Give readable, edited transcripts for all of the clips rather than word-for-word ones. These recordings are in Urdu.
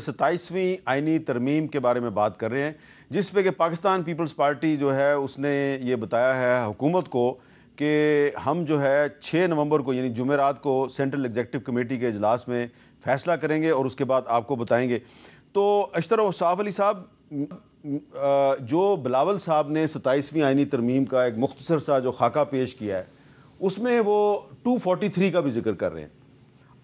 27ویں آئینی ترمیم کے بارے میں بات کر رہے ہیں، جس پہ کہ پاکستان پیپلز پارٹی جو ہے اس نے یہ بتایا ہے حکومت کو کہ ہم جو ہے 6 نومبر کو یعنی جمعرات کو سینٹرل ایگزیکٹو کمیٹی کے اجلاس میں فیصلہ کریں گے اور اس کے بعد آپ کو بتائیں گے۔ تو اشتر و صاف علی صاحب، جو بلاول صاحب نے 27ویں آئینی ترمیم کا ایک مختصر سا جو خاکہ پیش کیا ہے اس میں وہ 243 کا بھی ذکر کر رہے ہیں،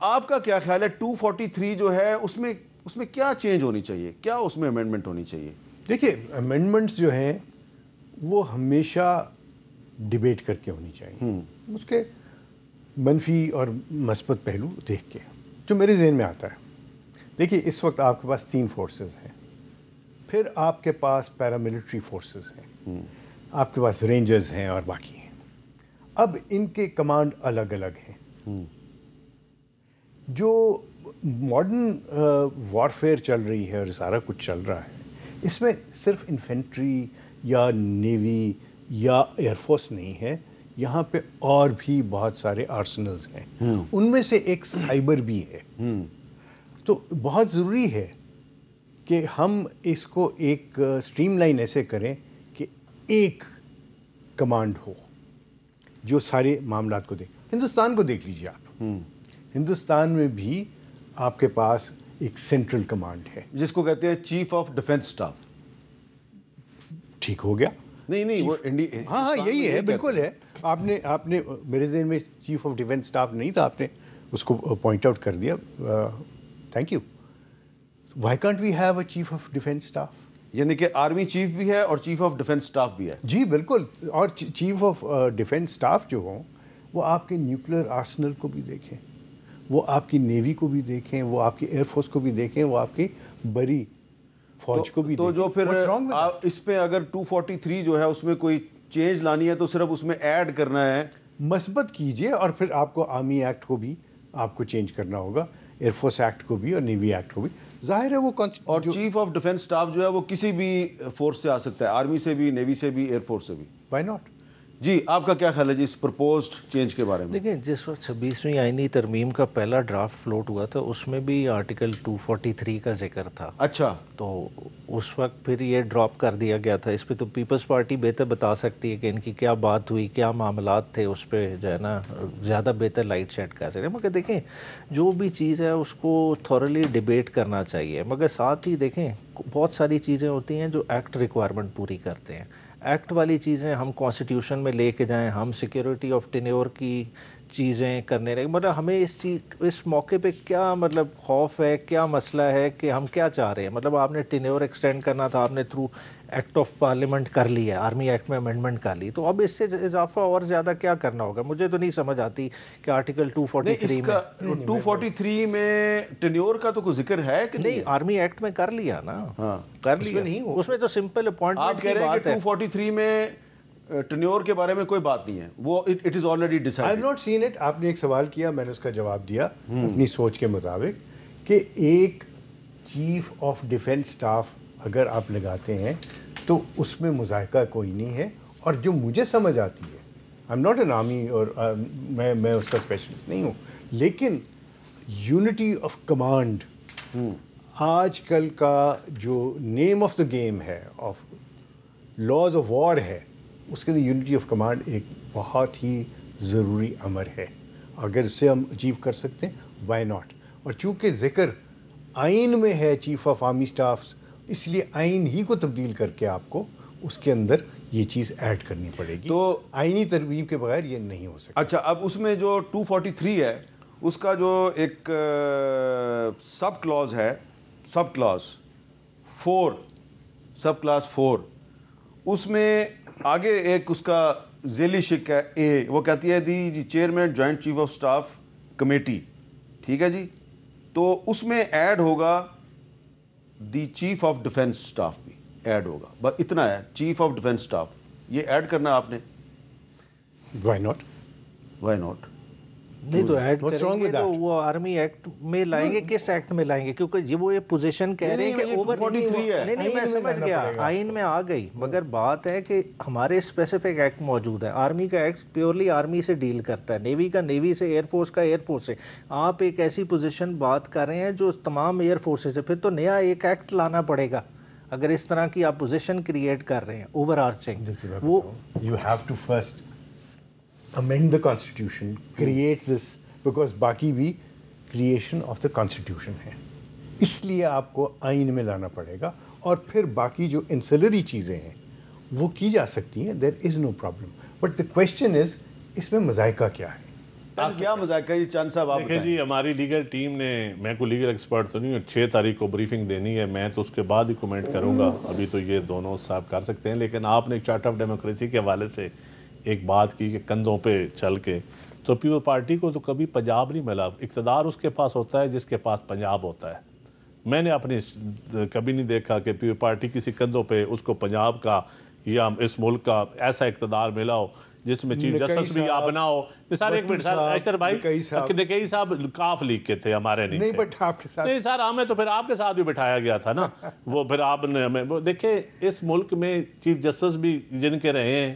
آپ کا کیا خیال ہے 243 جو ہے اس میں کیا چینج ہونی چاہیے، کیا اس میں امینڈمنٹ ہونی چاہیے؟ دیکھیے، امینڈمنٹس جو ہیں وہ ہمیشہ ڈیبیٹ کر کے ہونی چاہیے، اس کے منفی اور مثبت پہلو دیکھ کے۔ جو میرے ذہن میں آتا ہے، دیکھیے اس وقت آپ کے پاس 3 فورسز ہیں، پھر آپ کے پاس پیراملٹری فورسز ہیں، آپ کے پاس رینجرز ہیں اور باقی ہیں۔ اب ان کے کمانڈ الگ الگ ہیں۔ جو ماڈرن وارفیئر چل رہی ہے اور سارا کچھ چل رہا ہے، اس میں صرف انفینٹری یا نیوی یا ایئر فورس نہیں ہے، یہاں پہ اور بھی بہت سارے آرسنلز ہیں، ان میں سے ایک سائبر بھی ہے۔ تو بہت ضروری ہے کہ ہم اس کو ایک سٹریم لائن ایسے کریں کہ ایک کمانڈ ہو جو سارے معاملات کو ہندوستان کو دیکھ لیجیے آپ، ہندوستان میں بھی آپ کے پاس ایک سینٹرل کمانڈ ہے جس کو کہتے ہیں چیف آف ڈیفنس سٹاف۔ ٹھیک ہو گیا؟ نہیں وہ ہاں یہی ہے، بالکل ہے۔ آپ نے میرے ذہن میں چیف آف ڈیفنس سٹاف نہیں تھا، آپ نے اس کو پوائنٹ آؤٹ کر دیا، thank you. Why can't we have a chief of defence staff? یعنی کہ آرمی چیف بھی ہے اور چیف آف ڈیفنس سٹاف بھی ہے۔ جی بالکل، اور چیف آف ڈیفنس سٹاف جو ہوں وہ آپ کے نیوکلیر آرسنل کو بھی دیکھیں، وہ آپ کی نیوی کو بھی دیکھیں، وہ آپ کی ایئر فورس کو بھی دیکھیں، وہ آپ کی بری فوج کو بھی دیکھیں۔ تو جو پھر اس پہ اگر 243 جو ہے اس میں کوئی چینج لانی ہے تو صرف اس میں ایڈ کرنا ہے، مثبت کیجئے، اور پھر آپ کو آرمی ایکٹ کو بھی آپ کو چینج کرنا ہوگا، ایئر فورس ایکٹ کو بھی اور نیوی ایکٹ کو بھی۔ ظاہر ہے وہ اور چیف آف ڈیفنس سٹاف جو ہے وہ کسی بھی فورس سے آ سکتا ہے، آرمی سے بھی، نیوی سے بھی، ایئر فورس سے بھی۔ Y not? جی آپ کا کیا خیال ہے جی اس پرپوزڈ چینج کے بارے میں؟ دیکھیں، جس وقت 26ویں آئینی ترمیم کا پہلا ڈرافٹ فلوٹ ہوا تھا اس میں بھی آرٹیکل 243 کا ذکر تھا۔ اچھا، تو اس وقت پھر یہ ڈراپ کر دیا گیا تھا۔ اس پہ تو پیپلز پارٹی بہتر بتا سکتی ہے کہ ان کی کیا بات ہوئی، کیا معاملات تھے، اس پہ جو ہے نا زیادہ بہتر لائٹ شیڈ کر سکتے ہیں۔ مگر دیکھیں جو بھی چیز ہے اس کو تھورلی ڈیبیٹ کرنا چاہیے، مگر ساتھ ہی دیکھیں بہت ساری چیزیں ہوتی ہیں جو ایکٹ ریکوائرمنٹ پوری کرتے ہیں۔ ایکٹ والی چیزیں ہم کانسٹیٹیوشن میں لے کے جائیں، ہم سیکیورٹی آف ٹینیور کی چیزیں کرنے لگے، مطلب ہمیں اس موقع پہ کیا مطلب خوف ہے، کیا مسئلہ ہے کہ ہم کیا چاہ رہے ہیں؟ مطلب آپ نے ٹینیور ایکسٹینڈ کرنا تھا، آپ نے تھرو ایکٹ آف پارلیمنٹ کر لیا، آرمی ایکٹ میں امینڈمنٹ کر لی، تو اب اس سے اضافہ اور زیادہ کیا کرنا ہوگا؟ مجھے تو نہیں سمجھ آتی کہ آرٹیکل 243 میں ٹینیور کا تو کوئی ذکر ہے کہ نہیں؟ آرمی ایکٹ میں کر لیا نا، کر لیا، اس میں تو سمپل اپوائنٹمنٹ کی بات ہے۔ آپ کہہ رہے ہیں کہ 243 میں ٹینیور کے بارے میں کوئی بات نہیں ہے، وہ it is already decide. I have not seen it. آپ نے ایک سوال کیا، میں نے اس کا جواب دیا اپنی سوچ کے مطابق کہ ایک چیف آف ڈیفنس سٹاف اگر آپ لگاتے ہیں تو اس میں مذائقہ کوئی نہیں ہے، اور جو مجھے سمجھ آتی ہے، I am not an army اور میں اس کا اسپیشلسٹ نہیں ہوں، لیکن یونٹی آف کمانڈ آج کل کا جو نیم آف دا گیم ہے، آف لاز آف وار ہے، اس کے اندر یونٹی آف کمانڈ ایک بہت ہی ضروری امر ہے۔ اگر اس سے ہم اچیو کر سکتے ہیں، وائی ناٹ؟ اور چونکہ ذکر آئین میں ہے چیف آف آرمی سٹافز، اس لیے آئین ہی کو تبدیل کر کے آپ کو اس کے اندر یہ چیز ایڈ کرنی پڑے گی، تو آئینی ترمیم کے بغیر یہ نہیں ہو سکتا۔ اچھا، اب اس میں جو 243 ہے اس کا جو ایک سب کلاز ہے، سب کلاز 4، اس میں آگے ایک اس کا ذیلی شق ہے اے، وہ کہتی ہے the chairman joint chief of staff committee, ٹھیک ہے جی؟ تو اس میں ایڈ ہوگا the chief of defence staff بھی ایڈ ہوگا، بس اتنا ہے، چیف آف ڈیفنس سٹاف یہ ایڈ کرنا آپ نے۔ Why not? Why not? نہیں تو ایڈ کریں گے تو وہ آرمی ایکٹ میں لائیں گے, کس ایکٹ میں لائیں گے, کیونکہ یہ وہ یہ پوزیشن کہہ رہے ہیں کہ اوور 43 ہے. نہیں میں سمجھ گیا, آئین میں آ گئی, مگر بات ہے کہ ہمارے اسپیسیفک ایکٹ موجود ہے. آرمی کا ایکٹ پیورلی آرمی سے ڈیل کرتا ہے, نیوی کا نیوی سے, ایئر فورس کا ایئر فورس سے. آپ ایک ایسی پوزیشن بات کر رہے ہیں جو تمام ایئر فورسز سے, پھر تو نیا ایک ایکٹ لانا پڑے گا اگر اس طرح کی آپ پوزیشن کریٹ کر رہے ہیں اوور آرچنگ. وہ you have to first amend the constitution, create this, because باقی بھی creation of the constitution ہے, اس لیے آپ کو آئین میں لانا پڑے گا, اور پھر باقی جو انسلری چیزیں ہیں وہ کی جا سکتی ہیں, there is no problem. But the question is اس میں مذائقہ کیا ہے؟ کیا مذائقہ ہے؟ چاند صاحب آپ دیکھیں جی, ہماری لیگل ٹیم نے, میں کوئی لیگل ایکسپرٹ تو نہیں ہوں, 6 تاریخ کو بریفنگ دینی ہے, میں تو اس کے بعد ہی کومنٹ کروں گا, ابھی تو یہ دونوں صاحب کر سکتے ہیں. لیکن آپ نے چارٹر آف ڈیموکریسی کے حوالے سے ایک بات کی کہ کندھوں پہ چل کے, تو پیپل پارٹی کو تو کبھی پنجاب نہیں ملا. اقتدار اس کے پاس ہوتا ہے جس کے پاس پنجاب ہوتا ہے. میں نے اپنی کبھی نہیں دیکھا کہ پیپل پارٹی کسی کندھوں پہ اس کو پنجاب کا یا اس ملک کا ایسا اقتدار ملا ہو جس میں چیف جسٹس بھی آپ نہ ہو. مثال ایک منٹ سر, اشتر بھائی نکئی صاحب کاف لیگ کے تھے, ہمارے نہیں بٹ آپ کے ساتھ نہیں سر, ہمیں تو پھر آپ کے ساتھ بھی بٹھایا گیا تھا نا. وہ پھر آپ نے ہمیں دیکھیں, اس ملک میں چیف جسٹس بھی جن کے رہے ہیں,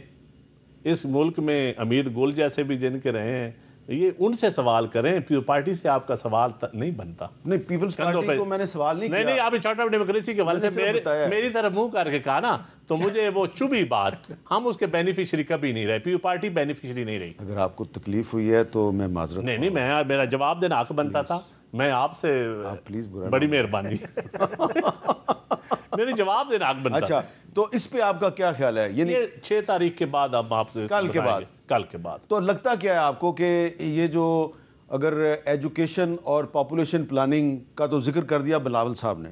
اس ملک میں امید گل جیسے بھی جن کے رہے ہیں, یہ ان سے سوال کریں. پیپل پارٹی سے آپ کا سوال نہیں بنتا. نہیں, پیپلز پارٹی کو میں نے سوال نہیں کیا. نہیں, آپ چارٹر آف ڈیموکریسی کے حوالے سے میری طرف منہ کر کے کہا نا, تو مجھے وہ چبھی بات. ہم اس کے بینیفیشری کبھی نہیں رہے, پیپل پارٹی بینیفیشری نہیں رہی. اگر آپ کو تکلیف ہوئی ہے تو میں معذرت. نہیں, میرا جواب دینا حق بنتا تھا. میں آپ سے پلیز بڑی مہربانی میری جواب دینا حق بنتا. اچھا, تو اس پہ آپ کا کیا خیال ہے؟ یعنی 6 تاریخ کے بعد اب آپ سے کل کے بعد تو لگتا کیا ہے آپ کو کہ یہ جو اگر ایجوکیشن اور پاپولیشن پلاننگ کا تو ذکر کر دیا بلاول صاحب نے,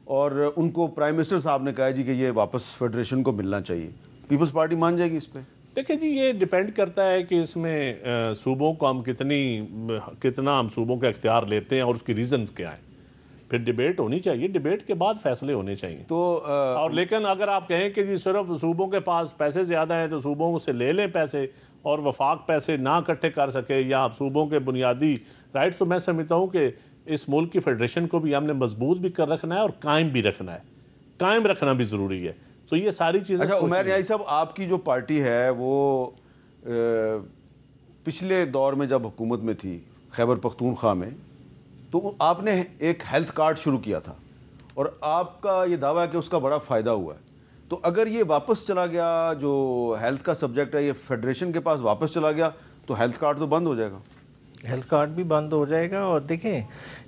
اور ان کو پرائم منسٹر صاحب نے کہا جی کہ یہ واپس فیڈریشن کو ملنا چاہیے, پیپلز پارٹی مان جائے گی اس پہ؟ دیکھیں جی, یہ ڈیپینڈ کرتا ہے کہ اس میں صوبوں کو ہم کتنا ہم صوبوں کا اختیار لیتے ہیں اور اس کی ریزنز کیا ہیں. پھر ڈیبیٹ ہونی چاہیے, ڈیبیٹ کے بعد فیصلے ہونے چاہیے. تو اور لیکن اگر آپ کہیں کہ جی صرف صوبوں کے پاس پیسے زیادہ ہیں تو صوبوں سے لے لیں پیسے, اور وفاق پیسے نہ اکٹھے کر سکے, یا صوبوں کے بنیادی رائٹ, تو میں سمجھتا ہوں کہ اس ملک کی فیڈریشن کو بھی ہم نے مضبوط بھی کر رکھنا ہے اور قائم بھی رکھنا ہے, قائم رکھنا بھی ضروری ہے. تو یہ ساری چیزیں. اچھا عمیر نیازی صاحب, آپ کی جو پارٹی ہے وہ پچھلے دور میں جب حکومت میں تھی خیبر پختونخوا میں, تو آپ نے ایک ہیلتھ کارڈ شروع کیا تھا, اور آپ کا یہ دعویٰ ہے کہ اس کا بڑا فائدہ ہوا ہے. تو اگر یہ واپس چلا گیا, جو ہیلتھ کا سبجیکٹ ہے یہ فیڈریشن کے پاس واپس چلا گیا, تو ہیلتھ کارڈ تو بند ہو جائے گا. ہیلتھ کارڈ بھی بند ہو جائے گا. اور دیکھیں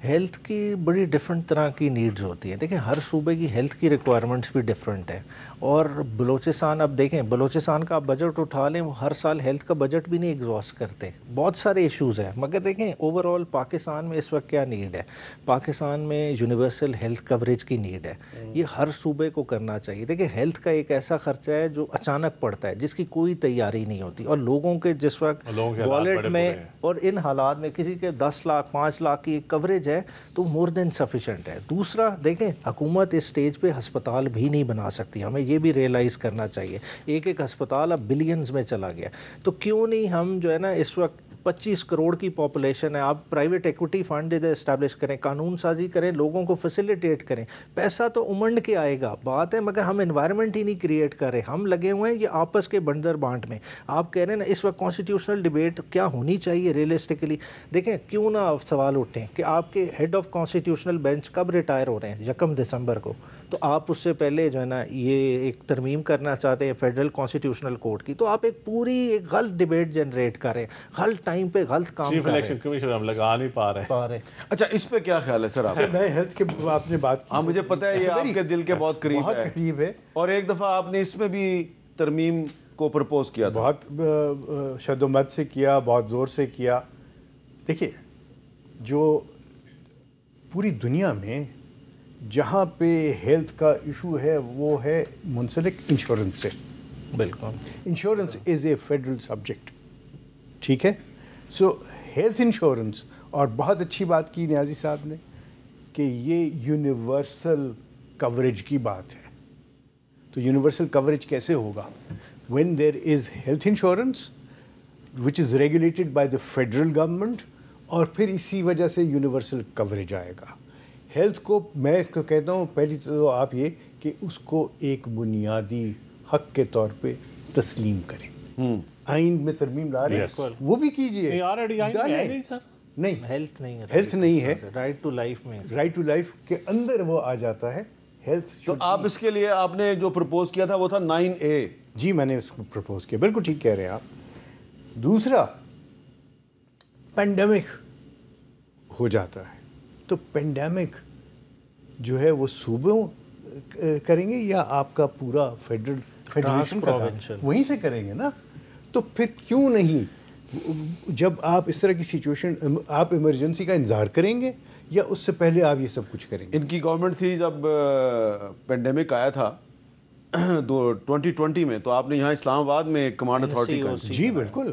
ہیلتھ کی بڑی ڈفرینٹ طرح کی نیڈز ہوتی ہیں. دیکھیں ہر صوبے کی ہیلتھ کی ریکوائرمنٹس بھی ڈفرینٹ ہیں. اور بلوچستان, اب دیکھیں بلوچستان کا آپ بجٹ اٹھا لیں, وہ ہر سال ہیلتھ کا بجٹ بھی نہیں ایگزاسٹ کرتے, بہت سارے ایشوز ہیں. مگر دیکھیں اوور آل پاکستان میں اس وقت کیا نیڈ ہے, پاکستان میں یونیورسل ہیلتھ کوریج کی نیڈ ہے. یہ ہر صوبے کو کرنا چاہیے. دیکھیں ہیلتھ کا ایک ایسا خرچہ ہے جو اچانک پڑتا ہے, جس کی کوئی تیاری نہیں ہوتی, اور لوگوں کے جس وقت والیٹ میں اور ان حالات میں کسی کے 10 لاکھ 5 لاکھ کی کوریج ہے تو مور دین سفیشینٹ ہے. دوسرا دیکھیں حکومت اس سٹیج پہ ہسپتال بھی نہیں بنا سکتی, ہمیں یہ بھی ریئلائز کرنا چاہیے. ایک ہسپتال اب بلینز میں چلا گیا, تو کیوں نہیں ہم جو ہے نا, اس وقت 25 کروڑ کی پاپولیشن ہے, آپ پرائیویٹ ایکوٹی فنڈ ادھر اسٹیبلش کریں, قانون سازی کریں, لوگوں کو فیسیلیٹیٹ کریں, پیسہ تو امنڈ کے آئے گا, بات ہے, مگر ہم انوائرمنٹ ہی نہیں کریٹ کر رہے. ہم لگے ہوئے ہیں یہ آپس کے بنڈر بانٹ میں. آپ کہہ رہے ہیں نا اس وقت کانسٹیٹیوشنل ڈیبیٹ کیا ہونی چاہیے ریئلسٹکلی. دیکھیں کیوں نہ سوال اٹھیں کہ آپ کے ہیڈ آف کانسٹیٹیوشنل بینچ کب ریٹائر ہو رہے ہیں, 1 دسمبر کو, تو آپ اس سے پہلے جو ہے نا یہ ایک ترمیم کرنا چاہتے ہیں فیڈرل کانسٹیٹیوشنل کورٹ کی, تو آپ ایک پوری ایک غلط ڈیبیٹ جنریٹ کر رہے ہیں, غلط ٹائم پہ غلط کام چیف کر رہے الیکشن کمیشن ہم لگا نہیں پا رہے. اچھا اس پہ کیا خیال ہے سر آپ؟ میں ہیلتھ کے آپ نے بات کی, ہاں مجھے پتہ ہے یہ آپ کے دل کے بہت قریب ہے, اور ایک دفعہ آپ نے اس میں بھی ترمیم کو پرپوز کیا تھا, بہت شد و مد سے کیا, بہت زور سے کیا. دیکھیے جو پوری دنیا میں جہاں پہ ہیلتھ کا ایشو ہے وہ ہے منسلک انشورنس سے. بالکل, insurance is a federal subject, ٹھیک ہے. سو ہیلتھ انشورنس, اور بہت اچھی بات کی نیازی صاحب نے کہ یہ یونیورسل کوریج کی بات ہے. تو یونیورسل کوریج کیسے ہوگا؟ when there is health insurance which is regulated by the federal government اور پھر اسی وجہ سے یونیورسل کوریج آئے گا. ہیلتھ کو میں اس کو کہتا ہوں پہلی تو آپ یہ کہ اس کو ایک بنیادی حق کے طور پہ تسلیم کریں. آئین میں ترمیم لا رہے ہیں وہ بھی کیجیے. نہیں ہیلتھ نہیں ہے, ہیلتھ نہیں ہے, رائٹ ٹو لائف میں, رائٹ ٹو لائف کے اندر وہ آ جاتا ہے ہیلتھ. تو آپ اس کے لیے آپ نے جو پرپوز کیا تھا وہ تھا 9A. جی میں نے اس کو پرپوز کیا, بالکل ٹھیک کہہ رہے ہیں آپ. دوسرا پینڈیمک ہو جاتا ہے تو پینڈیمک جو ہے وہ صوبوں کریں گے یا آپ کا پورا فیڈریشن کا وہیں سے کریں گے نا. تو پھر کیوں نہیں جب آپ اس طرح کی سچویشن آپ ایمرجنسی کا انتظار کریں گے یا اس سے پہلے آپ یہ سب کچھ کریں گے؟ ان کی گورنمنٹ تھی جب پینڈیمک آیا تھا 2020 میں, تو آپ نے یہاں اسلام آباد میں ایک کمانڈ اتھارٹی کا. جی بالکل,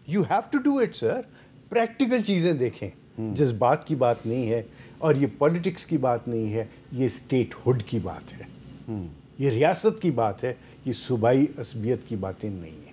you have to do it sir. Practical چیزیں دیکھیں, جذبات کی بات نہیں ہے اور یہ پولیٹکس کی بات نہیں ہے, یہ اسٹیٹ ہوڈ کی بات ہے, یہ ریاست کی بات ہے, یہ صوبائی عصبیت کی باتیں نہیں ہیں.